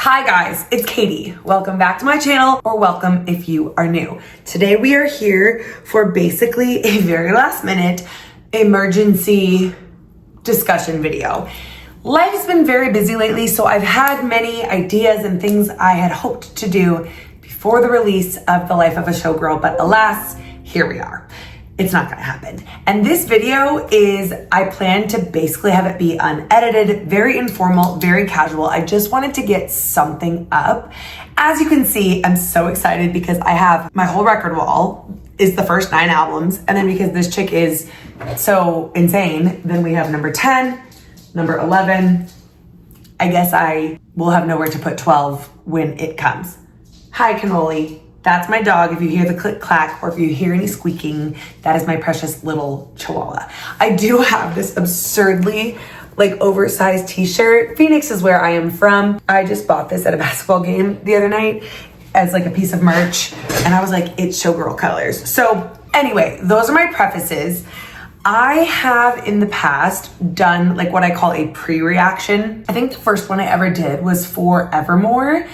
Hi guys, it's Katie. Welcome back to my channel, or welcome if you are new. Today we are here for basically a very last minute emergency discussion video. Life has been very busy lately, so I've had many ideas and things I had hoped to do before the release of The Life of a Showgirl, but alas, here we are. It's not gonna happen. And this video is, I plan to basically have it be unedited, very informal, very casual. I just wanted to get something up. As you can see, I'm so excited because I have my whole record wall is the first 9 albums. And then because this chick is so insane, then we have number 10, number 11. I guess I will have nowhere to put 12 when it comes. Hi, Cannoli. That's my dog. If you hear the click clack or if you hear any squeaking, that is my precious little chihuahua. I do have this absurdly oversized t-shirt. Phoenix is where I am from. I just bought this at a basketball game the other night as a piece of merch. And I was like, it's Showgirl colors. So anyway, those are my prefaces. I have in the past done what I call a pre-reaction. I think the first one I ever did was for Evermore.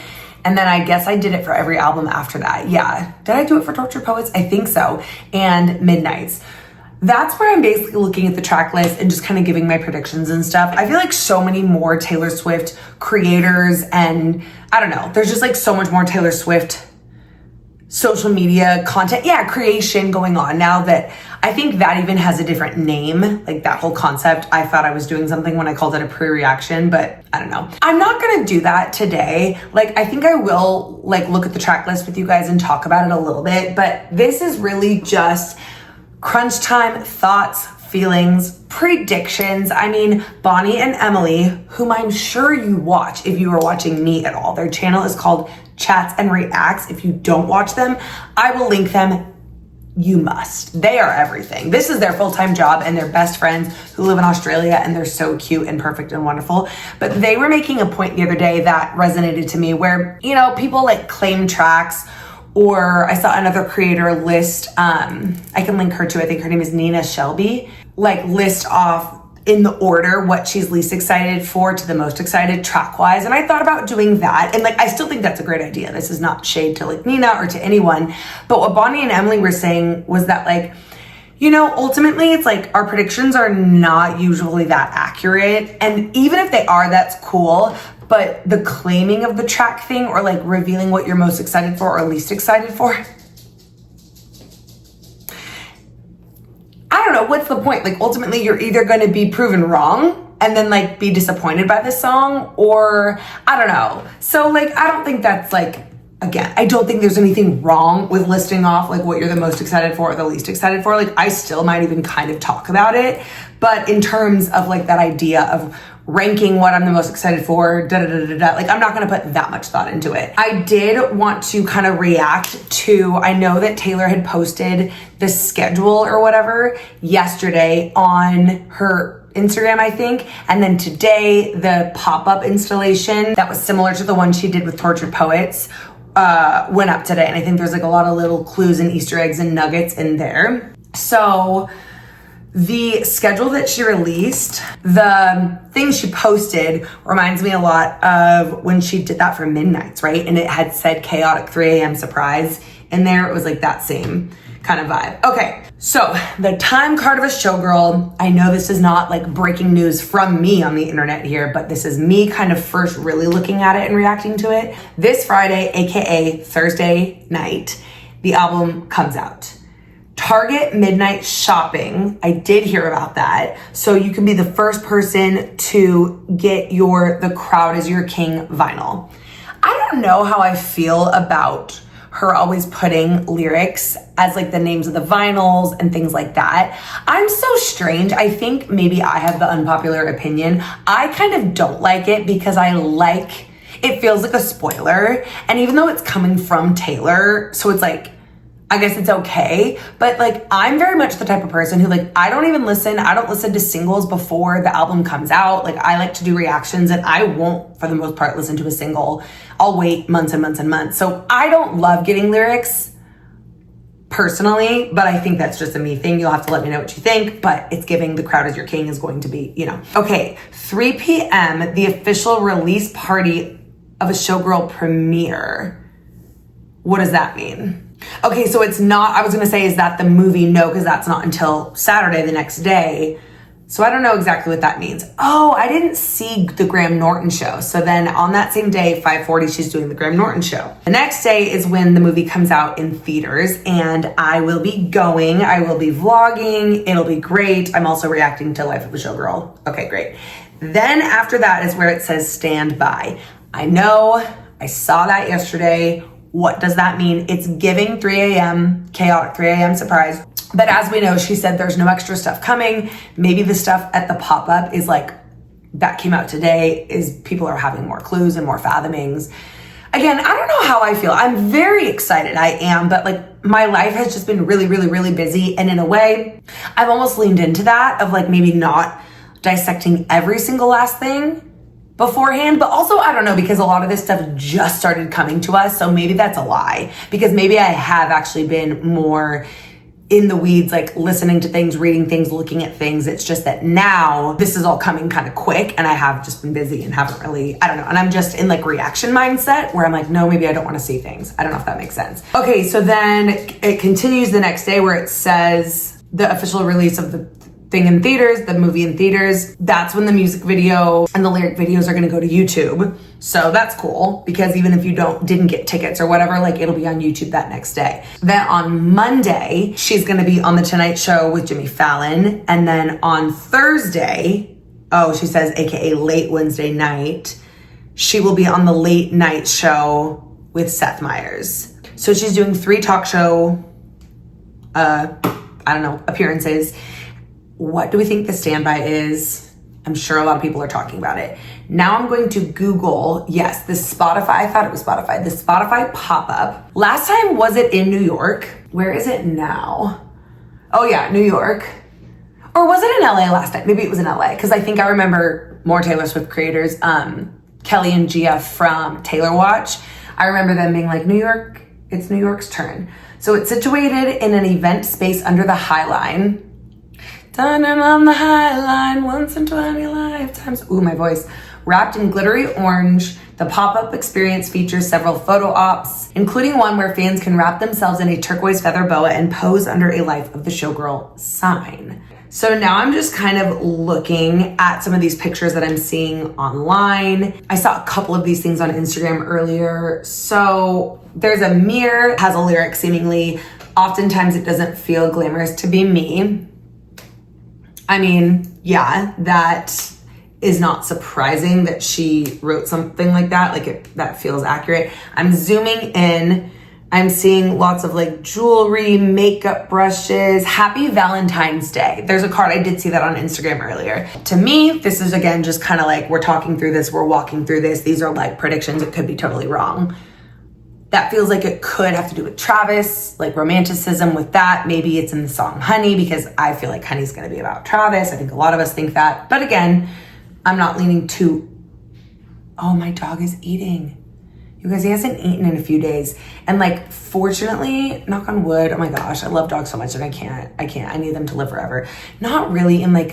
And then I guess I did it for every album after that. Yeah, did I do it for Tortured Poets? I think so. And Midnights. That's where I'm basically looking at the track list and just kind of giving my predictions and stuff. I feel like so many more Taylor Swift creators and I don't know, there's just so much more Taylor Swift social media content, creation going on now that I think that even has a different name, that whole concept. I thought I was doing something when I called it a pre-reaction, but I don't know. I'm not gonna do that today. I think I will look at the track list with you guys and talk about it a little bit, but this is really just crunch time, thoughts, feelings, predictions. I mean, Bonnie and Emily, whom I'm sure you watch if you are watching me at all. Their channel is called Chats and Reacts. If you don't watch them, I will link them. You must. They are everything. This is their full-time job and they're best friends who live in Australia and they're so cute and perfect and wonderful. But they were making a point the other day that resonated to me where, people claim tracks, or I saw another creator list, I can link her too, I think her name is Nina Shelby, list off in the order what she's least excited for to the most excited track-wise. And I thought about doing that. And I still think that's a great idea. This is not shade to Nina or to anyone. But what Bonnie and Emily were saying was that ultimately it's our predictions are not usually that accurate. And even if they are, that's cool. But the claiming of the track thing or revealing what you're most excited for or least excited for, I don't know, what's the point? Ultimately you're either going to be proven wrong and then be disappointed by the song, or I don't know. So I don't think that's again, I don't think there's anything wrong with listing off what you're the most excited for or the least excited for. I still might even kind of talk about it, but in terms of that idea of ranking what I'm the most excited for, I'm not gonna put that much thought into it. I did want to kind of react to, I know that Taylor had posted the schedule or whatever yesterday on her Instagram, I think. And then today, the pop-up installation that was similar to the one she did with Tortured Poets went up today. And I think there's a lot of little clues and Easter eggs and nuggets in there. So the schedule that she released, the thing she posted reminds me a lot of when she did that for Midnights, right? And it had said chaotic 3 a.m. surprise in there. It was that same kind of vibe. Okay, so the time card of a showgirl. I know this is not breaking news from me on the internet here, but this is me kind of first really looking at it and reacting to it. This Friday, AKA Thursday night, the album comes out. Target midnight shopping. I did hear about that. So you can be the first person to get The Crowd Is Your King vinyl. I don't know how I feel about her always putting lyrics as the names of the vinyls and things like that. I'm so strange. I think maybe I have the unpopular opinion. I kind of don't like it because it feels like a spoiler. And even though it's coming from Taylor, so it's I guess it's okay, but I'm very much the type of person who I don't listen to singles before the album comes out. I like to do reactions and I won't, for the most part, listen to a single. I'll wait months and months and months. So I don't love getting lyrics personally, but I think that's just a me thing. You'll have to let me know what you think, but it's giving The Crowd Is Your King is going to be, Okay, 3 p.m., the official release party of a Showgirl premiere. What does that mean? Okay, so it's not, I was gonna say, is that the movie? No, because that's not until Saturday, the next day. So I don't know exactly what that means. Oh, I didn't see the Graham Norton show. So then on that same day, 5:40, she's doing the Graham Norton show. The next day is when the movie comes out in theaters, and I will be going. I will be vlogging. It'll be great. I'm also reacting to Life of a Showgirl. Okay, great. Then after that is where it says stand by. I know, I saw that yesterday. What does that mean? It's giving 3 a.m., chaotic 3 a.m. surprise. But as we know, she said there's no extra stuff coming. Maybe the stuff at the pop-up is like, that came out today, is people are having more clues and more fathomings. Again, I don't know how I feel. I'm very excited, I am, but like my life has just been really, really, really busy. And in a way, I've almost leaned into that of like maybe not dissecting every single last thing beforehand, but also I don't know, because a lot of this stuff just started coming to us. So maybe that's a lie, because maybe I have actually been more in the weeds, like listening to things, reading things, looking at things. It's just that now this is all coming kind of quick and I have just been busy and haven't really, I don't know. And I'm just in like reaction mindset where I'm like, no, maybe I don't want to see things. I don't know if that makes sense. Okay, so then it continues the next day where it says the official release of the thing in theaters, the movie in theaters. That's when the music video and the lyric videos are gonna go to YouTube. So that's cool, because even if you didn't get tickets or whatever, like it'll be on YouTube that next day. Then on Monday, she's gonna be on The Tonight Show with Jimmy Fallon. And then on Thursday, she says AKA late Wednesday night, she will be on The Late Night Show with Seth Meyers. So she's doing 3 talk show, appearances. What do we think the standby is? I'm sure a lot of people are talking about it. Now I'm going to Google, yes, the Spotify, I thought it was Spotify, the Spotify pop-up. Last time, was it in New York? Where is it now? Oh yeah, New York. Or was it in LA last time? Maybe it was in LA, because I think I remember more Taylor Swift creators, Kelly and Gia from Taylor Watch. I remember them being like, New York, it's New York's turn. So it's situated in an event space under the High Line. Standing on the High Line once in 20 lifetimes. Ooh, my voice. Wrapped in glittery orange, the pop-up experience features several photo ops, including one where fans can wrap themselves in a turquoise feather boa and pose under a Life of the Showgirl sign. So now I'm just kind of looking at some of these pictures that I'm seeing online. I saw a couple of these things on Instagram earlier. So there's a mirror, has a lyric seemingly. Oftentimes it doesn't feel glamorous to be me. I mean, yeah, that is not surprising that she wrote something like that. Like that feels accurate. I'm zooming in. I'm seeing lots of like jewelry, makeup brushes. Happy Valentine's Day. There's a card. I did see that on Instagram earlier. To me, this is again, just kind of like we're talking through this. We're walking through this. These are like predictions. It could be totally wrong. That feels like it could have to do with Travis, like romanticism with that. Maybe it's in the song Honey, because I feel like Honey's gonna be about Travis. I think a lot of us think that. But again, I'm not leaning too, oh, my dog is eating. You guys, he hasn't eaten in a few days. And like, fortunately, knock on wood, oh my gosh, I love dogs so much and I can't, I need them to live forever. Not really in like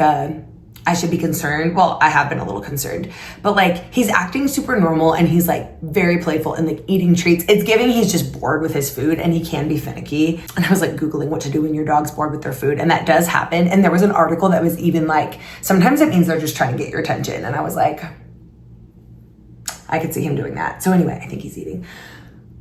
I should be concerned. Well, I have been a little concerned, but like he's acting super normal and he's like very playful and like eating treats. It's giving he's just bored with his food and he can be finicky. And I was like Googling what to do when your dog's bored with their food, and that does happen. And there was an article that was even like, sometimes it means they're just trying to get your attention. And I was like, I could see him doing that. So anyway, I think he's eating.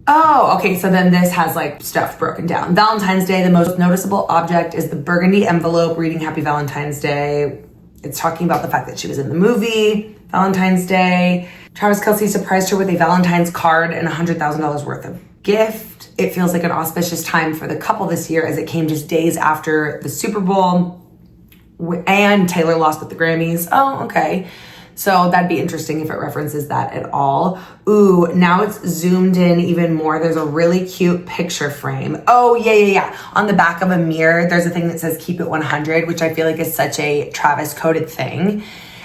Oh, okay, so then this has like stuff broken down. Valentine's Day, the most noticeable object is the burgundy envelope reading Happy Valentine's Day. It's talking about the fact that she was in the movie, Valentine's Day. Travis Kelce surprised her with a Valentine's card and $100,000 worth of gift. It feels like an auspicious time for the couple this year, as it came just days after the Super Bowl and Taylor lost at the Grammys. Oh, okay. So that'd be interesting if it references that at all. Ooh, now it's zoomed in even more. There's a really cute picture frame. Oh, yeah. On the back of a mirror, there's a thing that says keep it 100, which I feel like is such a Travis coded thing.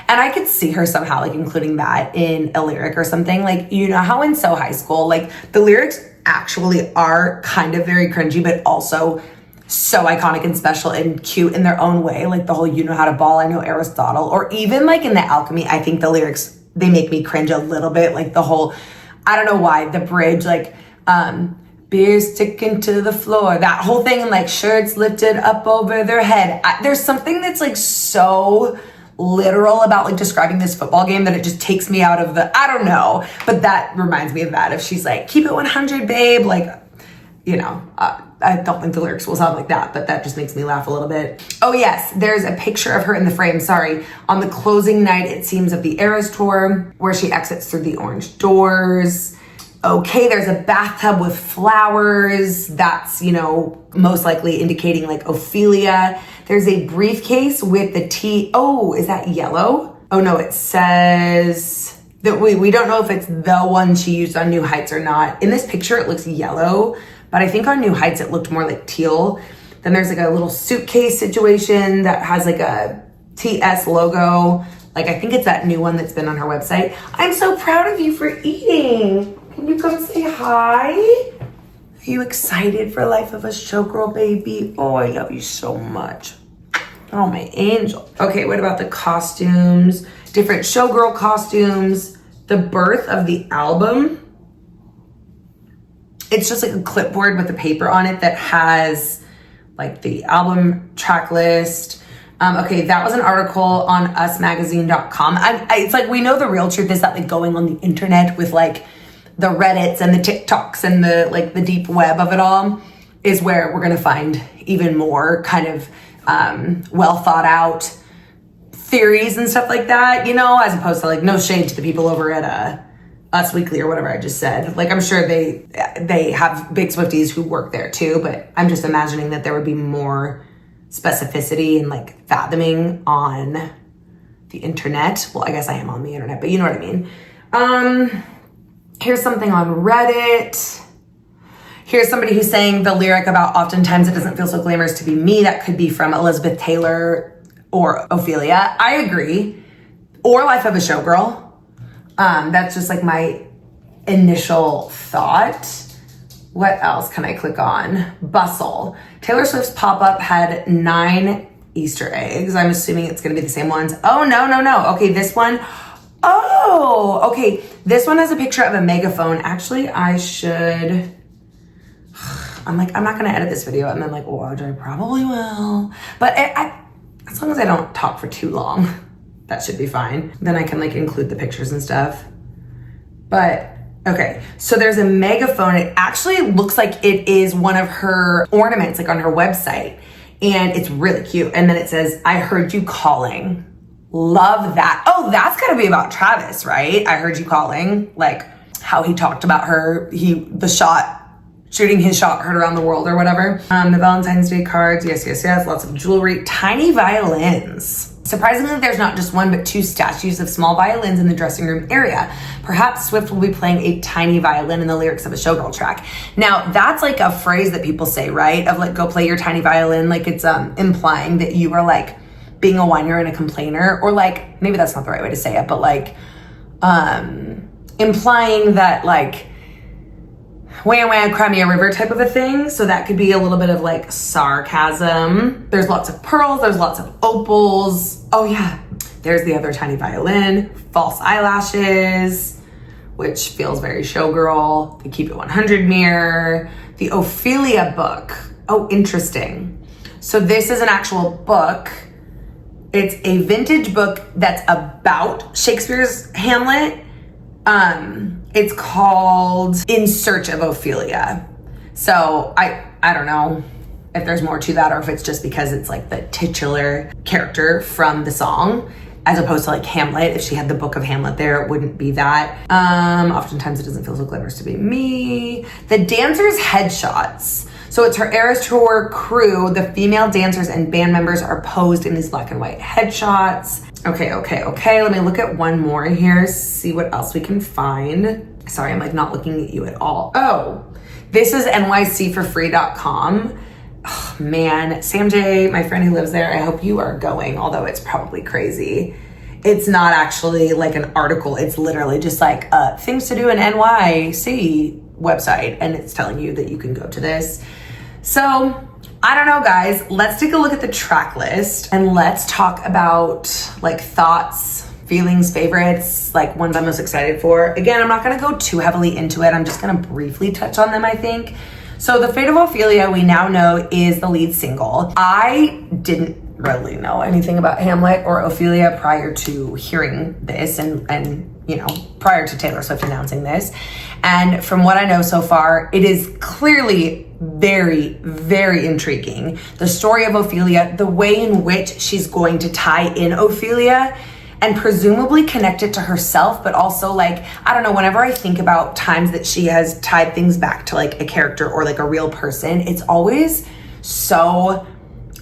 And I could see her somehow like including that in a lyric or something. Like, you know how in So High School, like the lyrics actually are kind of very cringy, but also so iconic and special and cute in their own way. Like the whole you know how to ball, I know Aristotle, or even like in The Alchemy, I think the lyrics, they make me cringe a little bit. Like the whole I don't know why, the bridge, like, beer sticking to the floor, that whole thing, and like shirts lifted up over their head. There's something that's like so literal about like describing this football game that it just takes me out of the, I don't know, but that reminds me of that. If she's like, keep it 100, babe, like, you know, I don't think the lyrics will sound like that, but that just makes me laugh a little bit. Oh yes, there's a picture of her in the frame, sorry, on the closing night, it seems, of the Eras Tour, where she exits through the orange doors. Okay, there's a bathtub with flowers. That's, you know, most likely indicating like Ophelia. There's a briefcase with the T. Oh, is that yellow? Oh no, it says that we don't know if it's the one she used on New Heights or not. In this picture, it looks yellow, but I think on New Heights, it looked more like teal. Then there's like a little suitcase situation that has like a TS logo. Like, I think it's that new one that's been on her website. I'm so proud of you for eating. Can you come say hi? Are you excited for Life of a Showgirl, baby? Oh, I love you so much. Oh, my angel. Okay, what about the costumes? Different Showgirl costumes. The birth of the album. It's just like a clipboard with a paper on it that has like the album track list. Okay, that was an article on usmagazine.com. It's like, we know the real truth is that like going on the internet with like the Reddits and the TikToks and the like the deep web of it all is where we're gonna find even more kind of well thought out theories and stuff like that, you know, as opposed to like, no shade to the people over at Us Weekly or whatever I just said. Like, I'm sure they have big Swifties who work there too, but I'm just imagining that there would be more specificity and like fathoming on the internet. Well, I guess I am on the internet, but you know what I mean. Here's something on Reddit. Here's somebody who's saying the lyric about oftentimes it doesn't feel so glamorous to be me. That could be from Elizabeth Taylor or Ophelia. I agree. Or Life of a Showgirl. That's just like my initial thought. What else can I click on? Bustle. Taylor Swift's pop-up had 9 Easter eggs. I'm assuming it's gonna be the same ones. Oh, no. Okay, this one. Oh, okay. This one has a picture of a megaphone. Actually, I should, I'm not gonna edit this video. And then like, watch, I probably will. But as long as I don't talk for too long, that should be fine. Then I can like include the pictures and stuff. But okay, so there's a megaphone. It actually looks like it is one of her ornaments, like on her website. And it's really cute. And then it says, I heard you calling. Love that. Oh, that's gotta be about Travis, right? I heard you calling, like how he talked about her, shooting his shot heard around the world or whatever. The Valentine's Day cards, yes. Lots of jewelry, tiny violins. Surprisingly, there's not just one, but 2 statues of small violins in the dressing room area. Perhaps Swift will be playing a tiny violin in the lyrics of a Showgirl track. Now, that's like a phrase that people say, right? Of like, go play your tiny violin. Like it's implying that you are like being a whiner and a complainer, or like, maybe that's not the right way to say it, but like implying that like, wham, cry me a river type of a thing. So that could be a little bit of like sarcasm. There's lots of pearls, there's lots of opals. Oh yeah, there's the other tiny violin, false eyelashes, which feels very Showgirl, the Keep It 100 mirror, the Ophelia book. Oh, interesting. So this is an actual book. It's a vintage book that's about Shakespeare's Hamlet. It's called In Search of Ophelia. So I don't know if there's more to that or if it's just because it's like the titular character from the song as opposed to like Hamlet. If she had the book of Hamlet there, it wouldn't be that. Oftentimes it doesn't feel so glamorous to be me. The dancers' headshots. So it's her Eras Tour crew. The female dancers and band members are posed in these black and white headshots. Okay. Let me look at one more here, see what else we can find. Sorry, I'm like not looking at you at all. Oh, this is nycforfree.com. Oh, man, Sam J, my friend who lives there, I hope you are going, although it's probably crazy. It's not actually like an article. It's literally just like things to do in NYC website. And it's telling you that you can go to this. So I don't know, guys, let's take a look at the track list and let's talk about like thoughts, feelings, favorites, like ones I'm most excited for. Again, I'm not gonna go too heavily into it. I'm just gonna briefly touch on them, I think. So The Fate of Ophelia, we now know, is the lead single. I didn't really know anything about Hamlet or Ophelia prior to hearing this and you know, prior to Taylor Swift announcing this. And from what I know so far, it is clearly very, very intriguing. The story of Ophelia, the way in which she's going to tie in Ophelia and presumably connect it to herself, but also like, I don't know, whenever I think about times that she has tied things back to like a character or like a real person, it's always so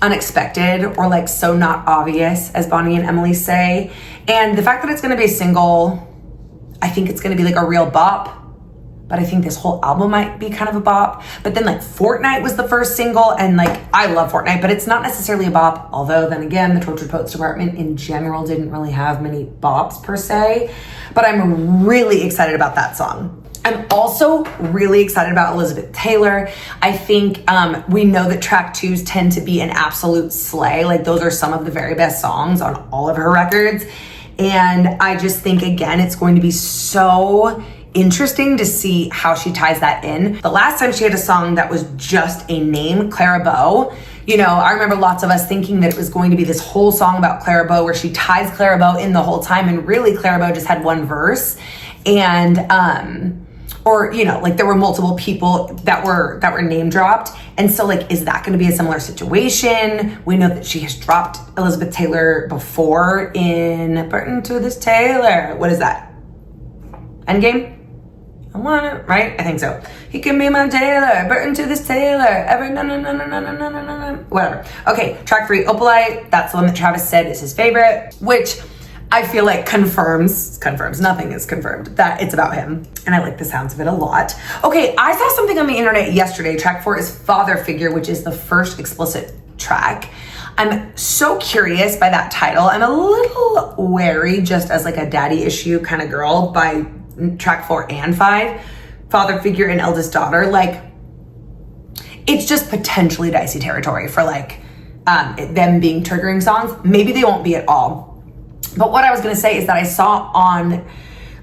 unexpected or like so not obvious, as Bonnie and Emily say. And the fact that it's gonna be a single, I think it's gonna be like a real bop, but I think this whole album might be kind of a bop. But then like Fortnite was the first single, and like I love Fortnite, but it's not necessarily a bop. Although then again, the Tortured Poets department in general didn't really have many bops per se. But I'm really excited about that song. I'm also really excited about Elizabeth Taylor. I think we know that track 2s tend to be an absolute slay. Like those are some of the very best songs on all of her records. And I just think, again, it's going to be so interesting to see how she ties that in. The last time she had a song that was just a name, Clara Bow, you know, I remember lots of us thinking that it was going to be this whole song about Clara Bow where she ties Clara Bow in the whole time, and really Clara Bow just had one verse. And or, you know, like there were multiple people that were name dropped. And so like, is that gonna be a similar situation? We know that she has dropped Elizabeth Taylor before in Burton to this Taylor. What is that? Endgame? I want it, right? I think so. He can be my Taylor, Burton to this Taylor, every whatever. Okay, track 3, Opalite. That's the one that Travis said is his favorite, which I feel like confirms, nothing is confirmed, that it's about him. And I like the sounds of it a lot. Okay, I saw something on the internet yesterday. Track 4 is Father Figure, which is the first explicit track. I'm so curious by that title. I'm a little wary, just as like a daddy issue kind of girl, by track 4 and 5, Father Figure and Eldest Daughter. Like, it's just potentially dicey territory for like them being triggering songs. Maybe they won't be at all. But what I was gonna say is that I saw on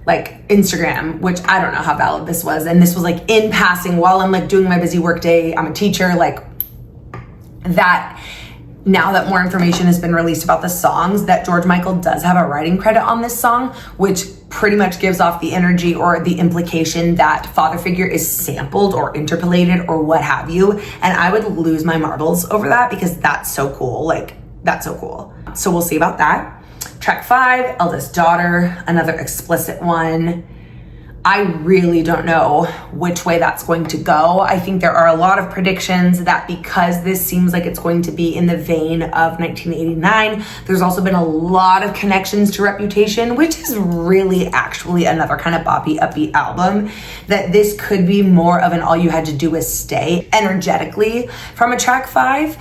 like Instagram, which I don't know how valid this was, and this was like in passing while I'm like doing my busy work day, I'm a teacher, like that now that more information has been released about the songs, that George Michael does have a writing credit on this song, which pretty much gives off the energy or the implication that Father Figure is sampled or interpolated or what have you. And I would lose my marbles over that because that's so cool. Like, that's so cool. So we'll see about that. Track 5, Eldest Daughter, another explicit one. I really don't know which way that's going to go. I think there are a lot of predictions that because this seems like it's going to be in the vein of 1989, there's also been a lot of connections to Reputation, which is really actually another kind of boppy, upbeat album, that this could be more of an all you had to do was stay energetically from a track 5,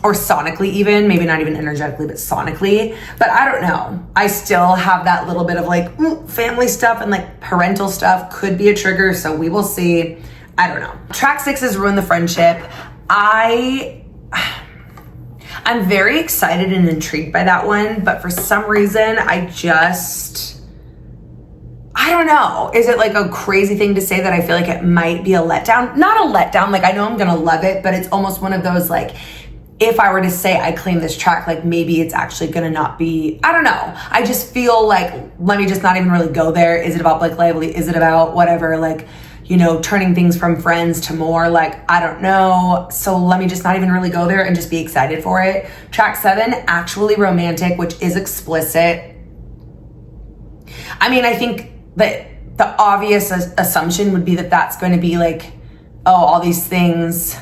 or sonically even, maybe not even energetically, but sonically. But I don't know. I still have that little bit of like family stuff and like parental stuff could be a trigger, so we will see. I don't know. Track 6 is Ruin the Friendship. I'm very excited and intrigued by that one, but for some reason, I don't know. Is it like a crazy thing to say that I feel like it might be a letdown? Not a letdown, like I know I'm gonna love it, but it's almost one of those like, if I were to say I claim this track, like maybe it's actually gonna not be, I don't know. I just feel like, let me just not even really go there. Is it about Blake Lively? Is it about whatever, like, you know, turning things from friends to more, like, I don't know. So let me just not even really go there and just be excited for it. Track 7, Actually Romantic, which is explicit. I mean, I think that the obvious assumption would be that that's going to be like, oh, all these things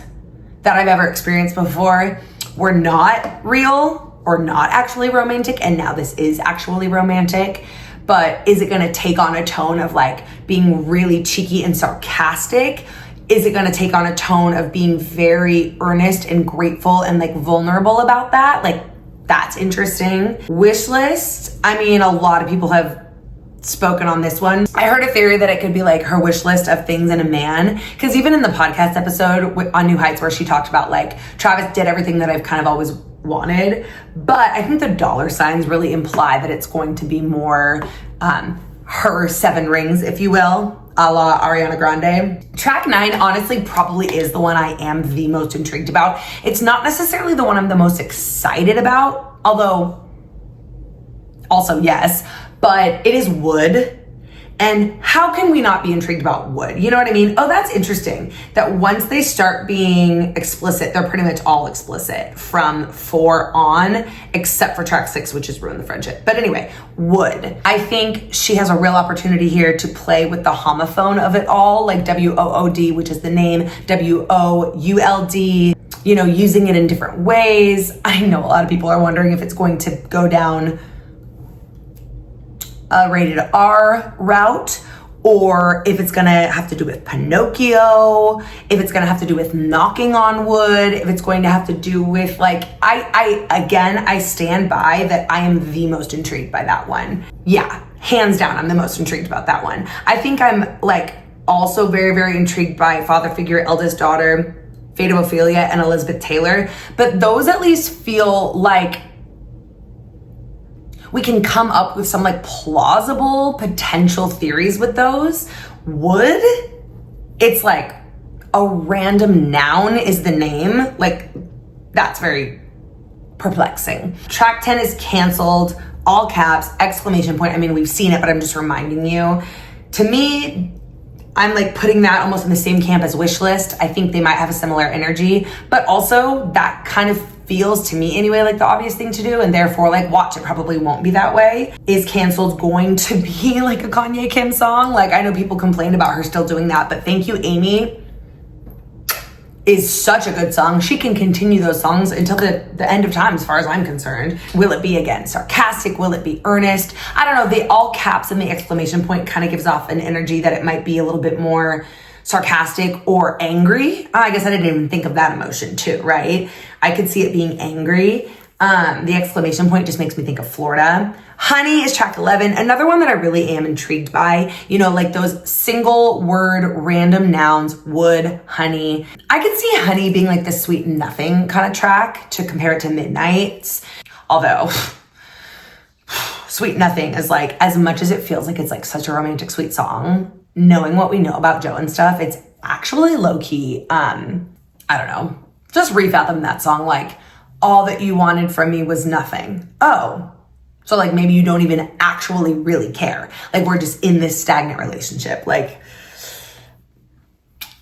that I've ever experienced before were not real or not actually romantic, and now this is actually romantic. But is it gonna take on a tone of like being really cheeky and sarcastic? Is it gonna take on a tone of being very earnest and grateful and like vulnerable about that? Like, that's interesting. Wish list, I mean, a lot of people have spoken on this one. I heard a theory that it could be like her wish list of things in a man, because even in the podcast episode on New Heights where she talked about like Travis did everything that I've kind of always wanted, but I think the dollar signs really imply that it's going to be more her 7 rings, if you will, a la Ariana Grande. Track 9 honestly probably is the one I am the most intrigued about. It's not necessarily the one I'm the most excited about, although also yes, but it is Wood. And how can we not be intrigued about Wood? You know what I mean? Oh, that's interesting that once they start being explicit, they're pretty much all explicit from 4 on, except for track 6, which is Ruin the Friendship. But anyway, Wood. I think she has a real opportunity here to play with the homophone of it all, like WOOD, which is the name, WOULD, you know, using it in different ways. I know a lot of people are wondering if it's going to go down a rated R route, or if it's gonna have to do with Pinocchio, if it's gonna have to do with knocking on wood, if it's going to have to do with like, I stand by that I am the most intrigued by that one. Yeah, hands down, I'm the most intrigued about that one. I think I'm like also very, very intrigued by Father Figure, Eldest Daughter, Fate of Ophelia, and Elizabeth Taylor, but those at least feel like we can come up with some like plausible potential theories with those. Wood, it's like a random noun is the name. Like, that's very perplexing. Track 10 is canceled, all caps, exclamation point. I mean, we've seen it, but I'm just reminding you. To me, I'm like putting that almost in the same camp as Wish List. I think they might have a similar energy, but also that kind of feels to me anyway like the obvious thing to do, and therefore like watch it probably won't be that way. Is Canceled going to be like a Kanye Kim song? Like, I know people complained about her still doing that, but Thank You Amy is such a good song. She can continue those songs until the end of time as far as I'm concerned. Will it be again sarcastic? Will it be earnest? I don't know. The all caps and the exclamation point kind of gives off an energy that it might be a little bit more sarcastic or angry. I guess I didn't even think of that emotion too, right? I could see it being angry. The exclamation point just makes me think of Florida. Honey is track 11. Another one that I really am intrigued by, you know, like those single word random nouns, wood, honey. I could see honey being like the sweet nothing kind of track to compare it to Midnight's. Although Sweet Nothing is like, as much as it feels like it's like such a romantic sweet song, knowing what we know about Joe and stuff, it's actually low-key, I don't know, just refathom that song like, all that you wanted from me was nothing. Oh, so like maybe you don't even actually really care. Like we're just in this stagnant relationship. Like,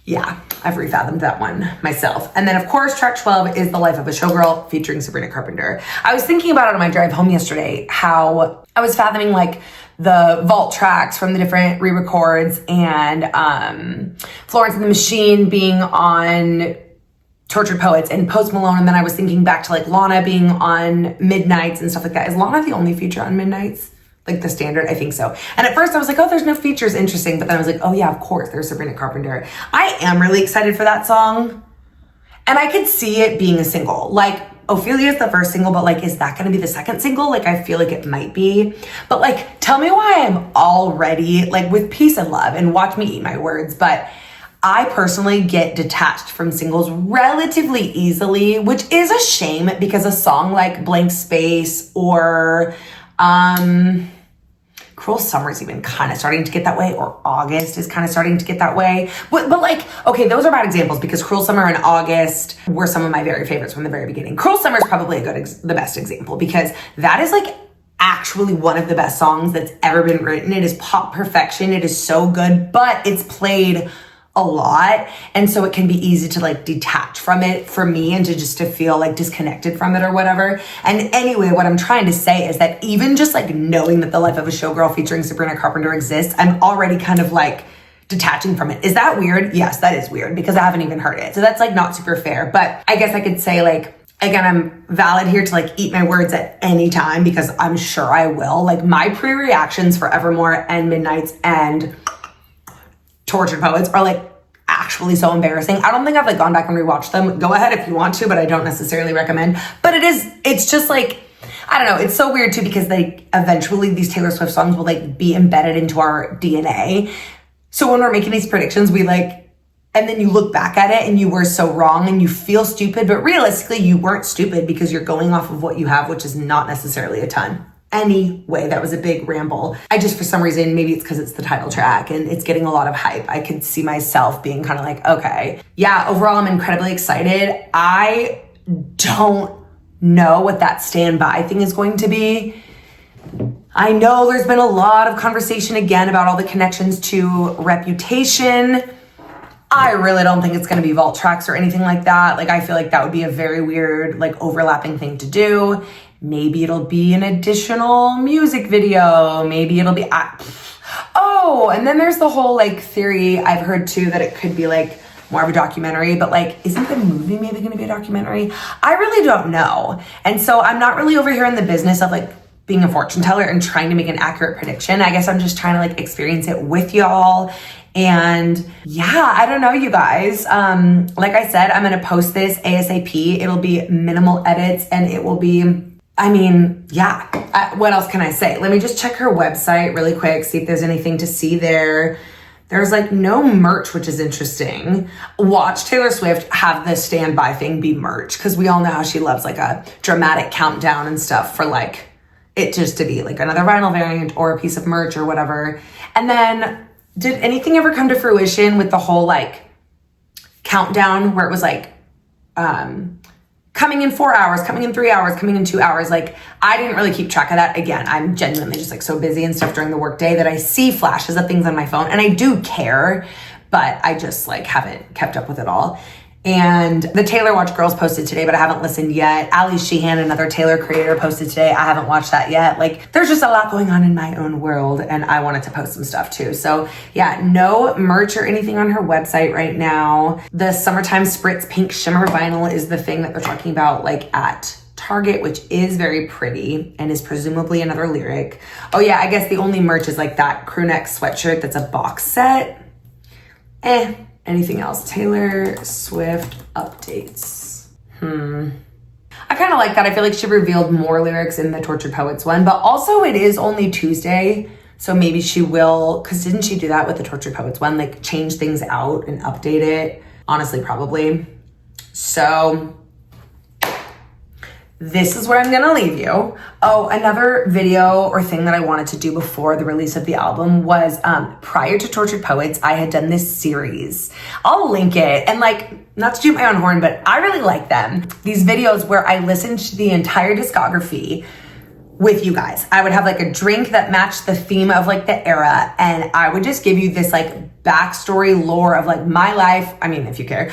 yeah, I've refathomed that one myself. And then of course, track 12 is The Life of a Showgirl featuring Sabrina Carpenter. I was thinking about it on my drive home yesterday, how I was fathoming like the vault tracks from the different re-records and Florence and the Machine being on Tortured Poets and Post Malone, and then I was thinking back to like Lana being on Midnight's and stuff like that. Is Lana the only feature on Midnight's? Like the standard? I think so. And at first I was like, oh, there's no features, interesting. But then I was like, oh yeah, of course, there's Sabrina Carpenter. I am really excited for that song. And I could see it being a single. Like, Ophelia is the first single, but like, is that gonna be the second single? Like, I feel like it might be. But like, tell me why I'm already like with Peace and Love, and watch me eat my words, but I personally get detached from singles relatively easily, which is a shame because a song like Blank Space or Cruel Summer is even kind of starting to get that way, or August is kind of starting to get that way. But like, okay, those are bad examples because Cruel Summer and August were some of my very favorites from the very beginning. Cruel Summer is probably the best example because that is like actually one of the best songs that's ever been written. It is pop perfection. It is so good, but it's played a lot, and so it can be easy to like detach from it for me and to feel like disconnected from it or whatever. And anyway, what I'm trying to say is that even just like knowing that The Life of a Showgirl featuring Sabrina Carpenter exists, I'm already kind of like detaching from it. Is that weird? Yes, that is weird because I haven't even heard it. So that's like not super fair, but I guess I could say like, again, I'm valid here to like eat my words at any time because I'm sure I will. Like my pre-reactions for Evermore and Midnight's and Tortured Poets are like actually so embarrassing. I don't think I've like gone back and rewatched them. Go ahead if you want to, but I don't necessarily recommend. But it's just like, I don't know. It's so weird too because like eventually these Taylor Swift songs will like be embedded into our DNA. So when we're making these predictions, we like, and then you look back at it and you were so wrong and you feel stupid, but realistically you weren't stupid because you're going off of what you have, which is not necessarily a ton. Anyway, that was a big ramble. I just, for some reason, maybe it's because it's the title track and it's getting a lot of hype. I could see myself being kind of like, okay. Yeah, overall, I'm incredibly excited. I don't know what that standby thing is going to be. I know there's been a lot of conversation again about all the connections to Reputation. I really don't think it's going to be vault tracks or anything like that. Like, I feel like that would be a very weird, like, overlapping thing to do. Maybe it'll be an additional music video. Maybe it'll be, oh, and then there's the whole like theory I've heard too that it could be like more of a documentary, but like, isn't the movie maybe going to be a documentary? I really don't know. And so I'm not really over here in the business of like being a fortune teller and trying to make an accurate prediction. I guess I'm just trying to like experience it with y'all. And yeah, I don't know, you guys. Like I said, I'm going to post this ASAP. It'll be minimal edits and it will be, I mean, yeah, what else can I say? Let me just check her website really quick, see if there's anything to see there. There's like no merch, which is interesting. Watch Taylor Swift have the standby thing be merch, because we all know how she loves like a dramatic countdown and stuff for like it just to be like another vinyl variant or a piece of merch or whatever. And then did anything ever come to fruition with the whole like countdown where it was like, coming in 4 hours, coming in 3 hours, coming in 2 hours. Like, I didn't really keep track of that. Again, I'm genuinely just like so busy and stuff during the workday that I see flashes of things on my phone and I do care, but I just like haven't kept up with it all. And the Taylor Watch Girls posted today, but I haven't listened yet. Ali Sheehan, another Taylor creator, posted today. I haven't watched that yet. Like, there's just a lot going on in my own world and I wanted to post some stuff too. So yeah, no merch or anything on her website right now. The Summertime Spritz Pink Shimmer Vinyl is the thing that they're talking about like at Target, which is very pretty and is presumably another lyric. Oh yeah, I guess the only merch is like that crew neck sweatshirt that's a box set. Anything else? Taylor Swift updates. I kind of like that. I feel like she revealed more lyrics in the Tortured Poets one, but also it is only Tuesday. So maybe she will, because didn't she do that with the Tortured Poets one? Like change things out and update it? Honestly, probably. So this is where I'm gonna leave you. Oh, another video or thing that I wanted to do before the release of the album was prior to Tortured Poets, I had done this series. I'll link it. And like, not to toot my own horn, but I really like them. These videos where I listened to the entire discography with you guys. I would have like a drink that matched the theme of like the era, and I would just give you this like backstory lore of like my life. I mean, if you care,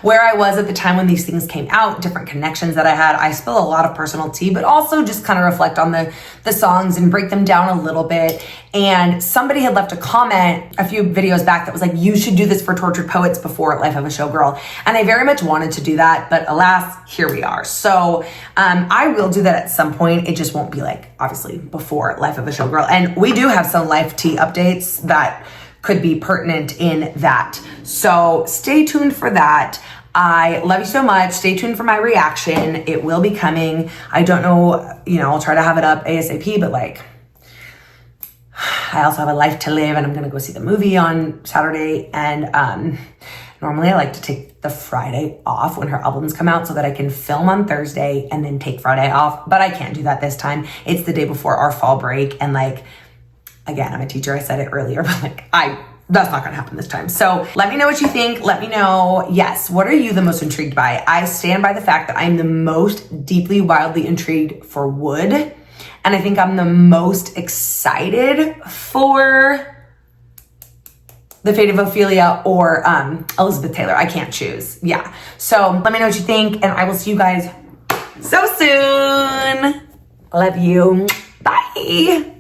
where I was at the time when these things came out, different connections that I had. I spill a lot of personal tea, but also just kind of reflect on the songs and break them down a little bit. And somebody had left a comment a few videos back that was like, you should do this for Tortured Poets before Life of a Showgirl. And I very much wanted to do that, but alas, here we are. So I will do that at some point. It just won't be like, obviously, before Life of a Showgirl. And we do have some Life tea updates that could be pertinent in that. So stay tuned for that. I love you so much. Stay tuned for my reaction. It will be coming. I don't know, you know, I'll try to have it up ASAP, but like, I also have a life to live and I'm gonna go see the movie on Saturday. And normally I like to take the Friday off when her albums come out so that I can film on Thursday and then take Friday off, but I can't do that this time. It's the day before our fall break. And like, again, I'm a teacher, I said it earlier, but like, that's not gonna happen this time. So let me know what you think. Let me know, yes, what are you the most intrigued by? I stand by the fact that I'm the most deeply, wildly intrigued for Wood. And I think I'm the most excited for The Fate of Ophelia or Elizabeth Taylor. I can't choose, yeah. So let me know what you think and I will see you guys so soon. Love you, bye.